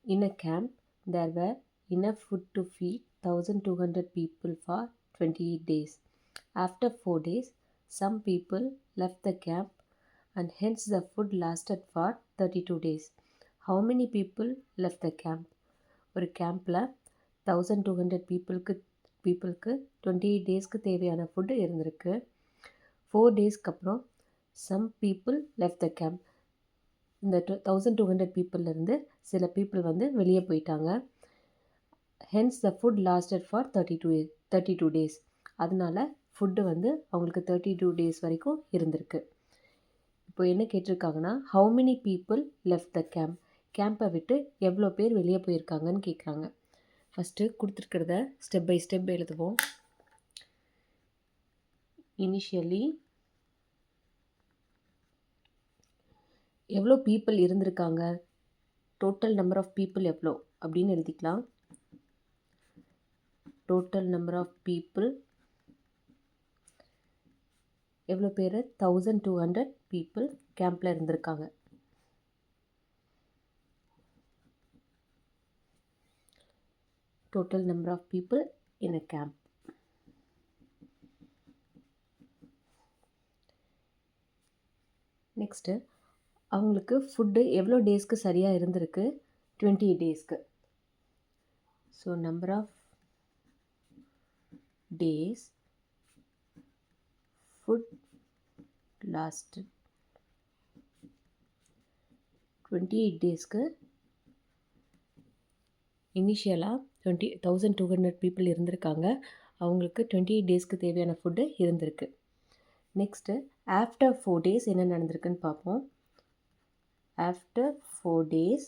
In a camp, there were enough food to feed 1200 people for 28 days. After 4 days, some people left the camp and hence the food lasted for 32 days. How many people left the camp? ஒரு கேம்பில் 1200 பீப்புளுக்கு 28 டேஸ்க்கு தேவையான food இருந்திருக்கு. 4 டேஸ்க்கு அப்புறம் some people left the camp. இந்த 1200 பீப்புளிலேருந்து சில பீப்புள் வந்து வெளியே போயிட்டாங்க. Hence the food lasted for 32 days. அதனால ஃபுட்டு வந்து அவங்களுக்கு 32 டேஸ் வரைக்கும் இருந்திருக்கு. இப்போ என்ன கேட்டிருக்காங்கன்னா, how many people left the camp, கேம்பை விட்டு எவ்வளோ பேர் வெளியே போயிருக்காங்கன்னு கேட்குறாங்க. ஃபஸ்ட்டு கொடுத்துருக்கிறத ஸ்டெப் பை ஸ்டெப் எழுதுவோம். இனிஷியலி எவ்வளோ பீப்புள் இருந்திருக்காங்க, டோட்டல் நம்பர் ஆஃப் பீப்புள் எவ்வளோ அப்படின்னு எழுதிக்கலாம். டோட்டல் நம்பர் ஆஃப் பீப்புள் எவ்வளோ பேர்? 1200 பீப்புள் கேம்பில் இருந்திருக்காங்க. Total number of people in a camp. Next அவங்களுக்கு ஃபுட்டு எவ்வளோ டேஸ்க்கு சரியாக இருந்திருக்கு? 28 டேஸ்க்கு. So number of days food last 28 டேஸ்க்கு. இனிஷியலாக 1200 பீப்புள் இருந்திருக்காங்க. அவங்களுக்கு 28 டேஸ்க்கு தேவையான ஃபுட்டு இருந்திருக்கு. நெக்ஸ்ட்டு ஆஃப்டர் 4 டேஸ் என்ன நடந்திருக்குன்னு பார்ப்போம். After 4 days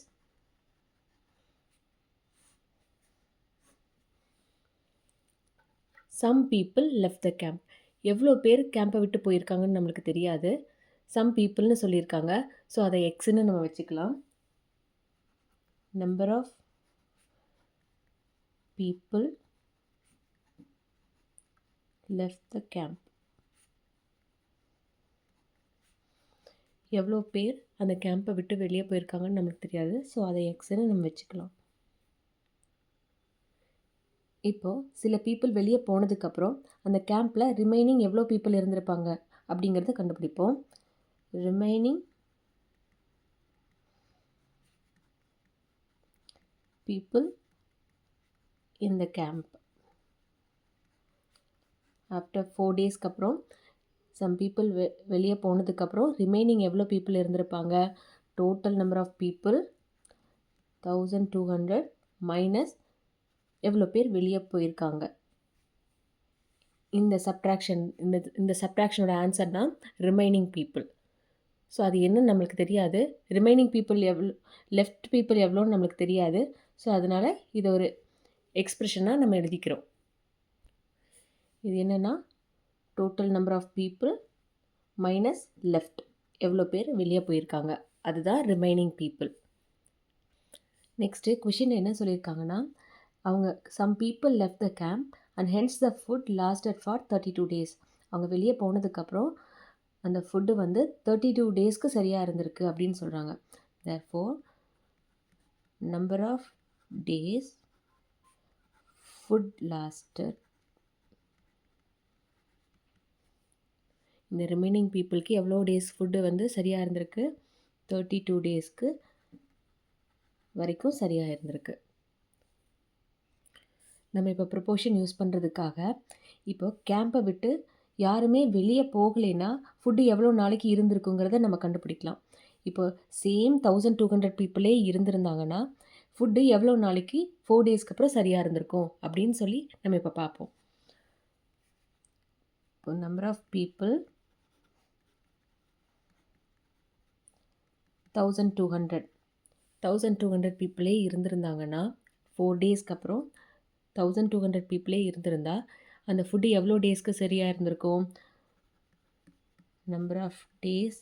some people left the camp. எவ்வளோ பேர் கேம்பை விட்டு போயிருக்காங்கன்னு நம்மளுக்கு தெரியாது. சம் பீப்புள்னு சொல்லியிருக்காங்க. ஸோ அதை எக்ஸ்ன்னு நம்ம வச்சுக்கலாம். Number of people left the camp. எவ்வளோ பேர் அந்த கேம்பை விட்டு வெளியே போயிருக்காங்கன்னு நமக்கு தெரியாது. ஸோ அதை எக்ஸ்ன்னு நம்ம வச்சுக்கலாம். இப்போது சில பீப்புள் வெளியே போனதுக்கப்புறம் அந்த கேம்பில் ரிமைனிங் எவ்வளோ பீப்புள் இருந்திருப்பாங்க அப்படிங்கிறத கண்டுபிடிப்போம். Remaining people in the camp. After 4 டேஸ்க்கு அப்புறம் சம் பீப்புள் வெளியே போனதுக்கப்புறம் ரிமைனிங் எவ்வளோ பீப்புள் இருந்திருப்பாங்க? Total number of people 1200 minus எவ்வளோ பேர் வெளியே போயிருக்காங்க. இந்த சப்ட்ராக்ஷனோட ஆன்சர் தான் ரிமைனிங் பீப்புள். ஸோ அது என்னன்னு நம்மளுக்கு தெரியாது. ரிமைனிங் பீப்புள் எவ்வளோ, லெஃப்ட் பீப்புள் எவ்வளோன்னு நம்மளுக்கு தெரியாது. ஸோ அதனால் இதை ஒரு எக்ஸ்ப்ரெஷனாக நம்ம எழுதிக்கிறோம். இது என்னென்னா total number of people minus left, எவ்வளோ பேர் வெளியே போயிருக்காங்க, அதுதான் ரிமைனிங் பீப்புள். நெக்ஸ்ட்டு கொஷின் என்ன சொல்லியிருக்காங்கன்னா, அவங்க some people left the camp and hence the food lasted for 32 days. அவங்க வெளியே போனதுக்கப்புறம் அந்த ஃபுட்டு வந்து 32 டேஸ்க்கு சரியாக இருந்திருக்கு அப்படின்னு சொல்கிறாங்க. Therefore number of days food lasted, இந்த ரிமைனிங் பீப்புளுக்கு எவ்வளோ டேஸ் ஃபுட்டு வந்து சரியாக இருந்திருக்கு? 32 டேஸ்க்கு வரைக்கும் சரியாக இருந்திருக்கு. நம்ம இப்போ ப்ரொபோர்ஷன் யூஸ் பண்ணுறதுக்காக இப்போ கேம்பை விட்டு யாருமே வெளியே போகலைன்னா ஃபுட்டு எவ்வளோ நாளைக்கு இருந்திருக்குங்கிறத நம்ம கண்டுபிடிக்கலாம். இப்போ சேம் 1200 பீப்புளே இருந்திருந்தாங்கன்னா ஃபுட்டு எவ்வளோ நாளைக்கு 4 டேஸ்க்கு அப்புறம் சரியாக இருந்திருக்கும் அப்படின்னு சொல்லி நம்ம இப்போ பார்ப்போம். இப்போ நம்பர் ஆஃப் பீப்புள் 1200 பீப்புளே இருந்திருந்தாங்கன்னா 4 டேஸ்க்கு அப்புறம் 1200 பீப்புளே இருந்திருந்தா அந்த ஃபுட்டு எவ்வளோ டேஸ்க்கு சரியாக இருந்திருக்கும்? Number of days.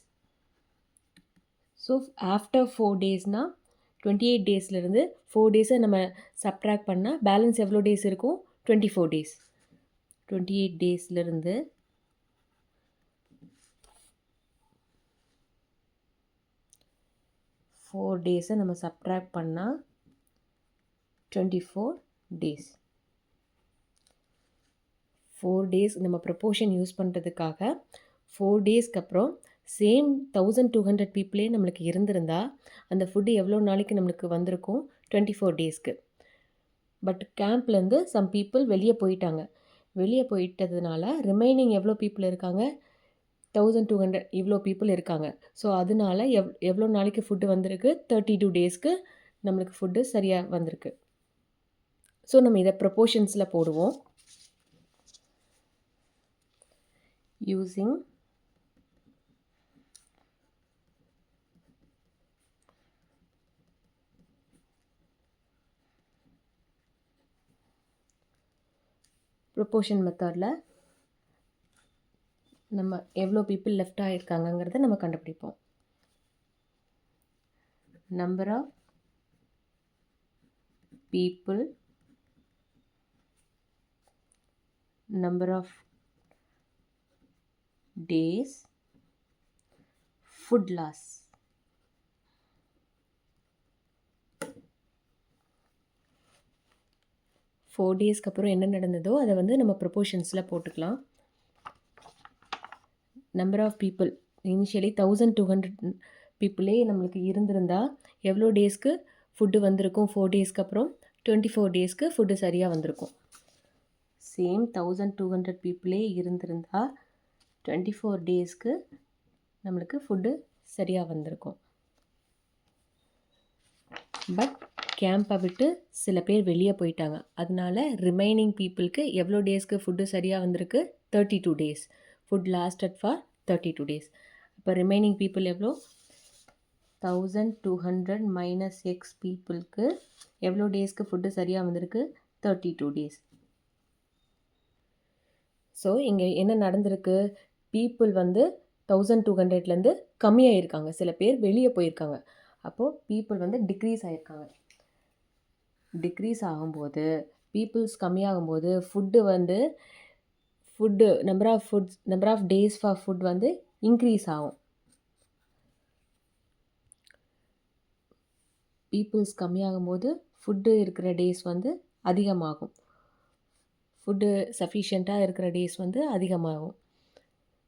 So after 4 டேஸ்னால் 28 டேஸ்லேருந்து 4 டேஸை நம்ம சப்ட்ராக்ட் பண்ணால் பேலன்ஸ் எவ்வளோ டேஸ் இருக்கும்? 24 டேஸ். 28 டேஸ்லேருந்து 4 டேஸை நம்ம சப்ட்ராக்ட் பண்ணால் 24 days. 4 days நம்ம ப்ரொப்போர்ஷன் யூஸ் பண்ணுறதுக்காக 4 டேஸ்க்கு அப்புறம் சேம் 1200 பீப்புளே நம்மளுக்கு இருந்திருந்தா அந்த ஃபுட்டு எவ்வளோ நாளைக்கு நம்மளுக்கு வந்திருக்கும்? 24 டேஸ்க்கு. பட் கேம்ப்லேருந்து சம் பீப்புள் வெளியே போயிட்டாங்க. வெளியே போயிட்டதுனால ரிமைனிங் எவ்வளோ பீப்புள் இருக்காங்க? 1200 இவ்வளோ பீப்புள் இருக்காங்க. ஸோ அதனால எவ்வளோ நாளைக்கு ஃபுட்டு வந்திருக்கு? 32 டேஸ்க்கு நம்மளுக்கு ஃபுட்டு சரியாக வந்திருக்கு. ஸோ நம்ம இதை ப்ரொப்போர்ஷன்ஸில் போடுவோம். using proportion மெத்தடில் நம்ம எவ்வளோ பீப்புள் லெஃப்ட் ஆகிருக்காங்கங்கிறத நம்ம கண்டுபிடிப்போம். Number of people, number of days, food loss. Four டேஸ்க்கு அப்புறம் என்ன நடந்ததோ அதை வந்து நம்ம ப்ரொப்போர்ஷன்ஸில் போட்டுக்கலாம். நம்பர் ஆஃப் பீப்புள் இனிஷியலி 1200 பீப்புளே நம்மளுக்கு இருந்திருந்தால் எவ்வளோ டேஸ்க்கு ஃபுட்டு வந்திருக்கும்? 4 டேஸ்க்கு அப்புறம் 24 டேஸ்க்கு ஃபுட்டு சரியாக வந்திருக்கும். சேம் 1200 பீப்புளே இருந்திருந்தால் 24 டேஸ்க்கு நம்மளுக்கு ஃபுட்டு சரியாக வந்திருக்கும். பட் கேம்பை விட்டு சில பேர் வெளியே போயிட்டாங்க. அதனால ரிமைனிங் பீப்புளுக்கு எவ்வளோ டேஸ்க்கு ஃபுட்டு சரியாக வந்திருக்கு? 32 days. Food lasted for 32 days. இப்போ ரிமைனிங் பீப்புள் எவ்வளோ? 1200 மைனஸ் எக்ஸ் பீப்புளுக்கு எவ்வளோ டேஸ்க்கு ஃபுட்டு சரியாக வந்திருக்கு? 32 டேஸ். ஸோ இங்கே என்ன நடந்திருக்கு? பீப்புள் வந்து 1200லேருந்து கம்மியாகிருக்காங்க. சில பேர் வெளியே போயிருக்காங்க. அப்போது பீப்புள் வந்து டிக்ரீஸ் ஆகிருக்காங்க. டிக்ரீஸ் ஆகும்போது பீப்புள்ஸ் கம்மியாகும்போது food number of days for food வந்து இன்க்ரீஸ் ஆகும். பீப்புள்ஸ் கம்மியாகும்போது ஃபுட்டு இருக்கிற டேஸ் வந்து அதிகமாகும். ஃபுட்டு சஃபிஷியண்ட்டாக இருக்கிற டேஸ் வந்து அதிகமாகும்.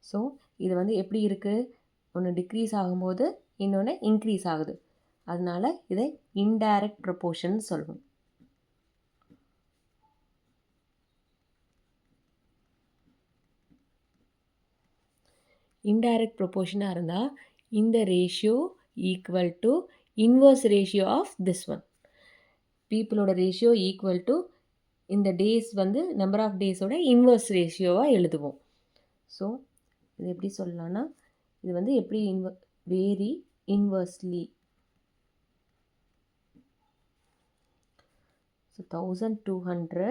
ஸோ இது வந்து எப்படி இருக்குது? ஒன்று டிக்ரீஸ் ஆகும்போது இன்னொன்று இன்க்ரீஸ் ஆகுது. அதனால் இதை இன்டைரக்ட் ப்ரொப்போர்ஷன் சொல்லுவோம். இன்டைரக்ட் ப்ரொப்போர்ஷனாக இருந்தால் இந்த ratio equal to inverse ratio of this one. பீப்புளோட ரேஷியோ ஈக்குவல் டு இந்த டேஸ் வந்து நம்பர் ஆஃப் டேஸோட இன்வர்ஸ் ரேஷியோவாக எழுதுவோம். ஸோ இது எப்படி சொல்லலாம்னா இது வந்து எப்படி vary inversely. So 1200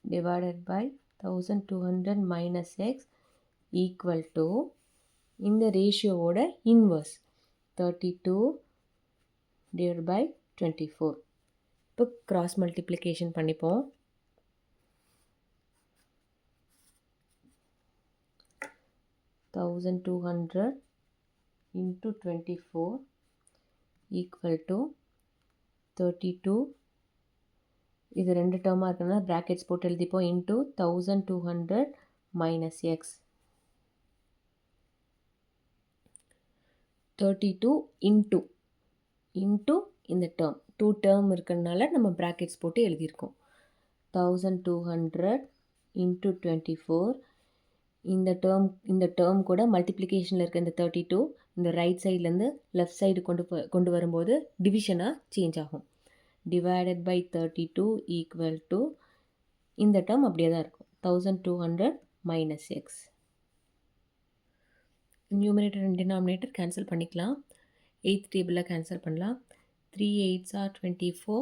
divided by 1200 minus x equal to இந்த ரேஷியோவோட இன்வர்ஸ் 32 divided by 24. இப்போ கிராஸ் மல்டிப்ளிகேஷன் பண்ணிப்போம். 1200 into 24 equal to 32. இது ரெண்டு டேர்மாக இருக்குன்னா ப்ராக்கெட்ஸ் போட்டு எழுதிப்போம். இன்ட்டு 1200 மைனஸ் எக்ஸ் 32 இன்ட்டு இந்த டேர்ம் 2 டேர்ம் இருக்கிறதுனால நம்ம ப்ராக்கெட்ஸ் போட்டு எழுதியிருக்கோம். 1200 இன்ட்டு 24. இந்த டேர்ம் கூட மல்டிப்ளிகேஷனில் இருக்க இந்த 32 இந்த ரைட் சைட்லேருந்து லெஃப்ட் சைடு கொண்டு வரும்போது டிவிஷனாக சேஞ்ச் ஆகும். டிவைடட் பை 32 ஈக்குவல் டு இந்த டேர்ம் அப்படியே தான் இருக்கும். 1200 minus X. Numerator and denominator cancel பண்ணிக்கலாம். 8th டேபிளில் கேன்சல் பண்ணலாம். 3 8s are 24,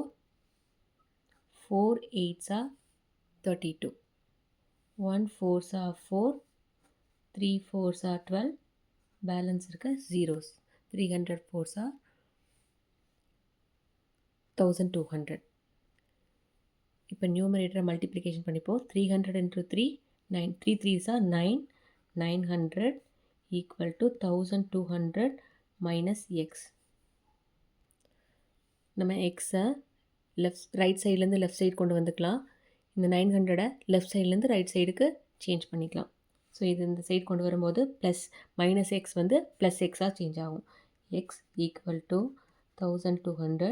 4 8s are 32, 1 4s are 4, 3 4s are 12, balance இருக்க ஜீரோஸ். 300 4s are 1200. இப்போ நியூமரேட்டரை மல்டிப்ளிகேஷன் பண்ணிப்போம். 300 into 3 9, 3 3s are 9, 900 equal to 1200 minus x. நம்ம எக்ஸை ரைட் சைட்லேருந்து லெஃப்ட் சைடு கொண்டு வந்துக்கலாம். இந்த 900 லெஃப்ட் சைட்லேருந்து ரைட் சைடுக்கு சேஞ்ச் பண்ணிக்கலாம். ஸோ இது இந்த சைடு கொண்டு வரும்போது மைனஸ் எக்ஸ் வந்து ப்ளஸ் எக்ஸாக சேஞ்ச் ஆகும். X equal to 1200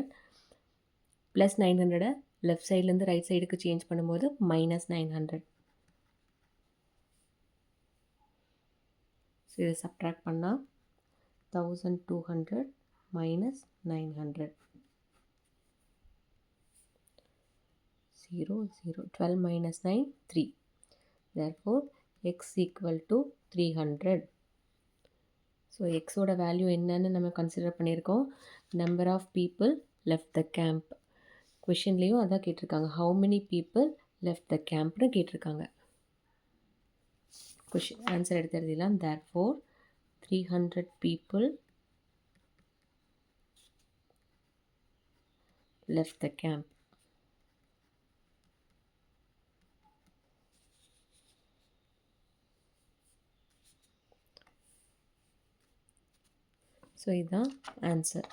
plus 900 left சைட்லேருந்து ரைட் சைடுக்கு சேஞ்ச் பண்ணும்போது மைனஸ் 900. ஸோ இதை சப்ட்ராக்ட் பண்ணால் 1200 minus 900. 0, 0. 12 minus 9, 3. Therefore, x equal to 300. So, x ஓட வேல்யூ என்னன்னு நம்ம கன்சிடர் பண்ணியிருக்கோம். Number of people left the camp. கொஷின்லேயும் அதான் கேட்டிருக்காங்க. How many people left the கேம்ப்னு கேட்டிருக்காங்க. கொஷின் ஆன்சர் எடுத்து எழுதிடலாம். Therefore, 300 people left the camp. So, இதுதான் ஆன்சர்.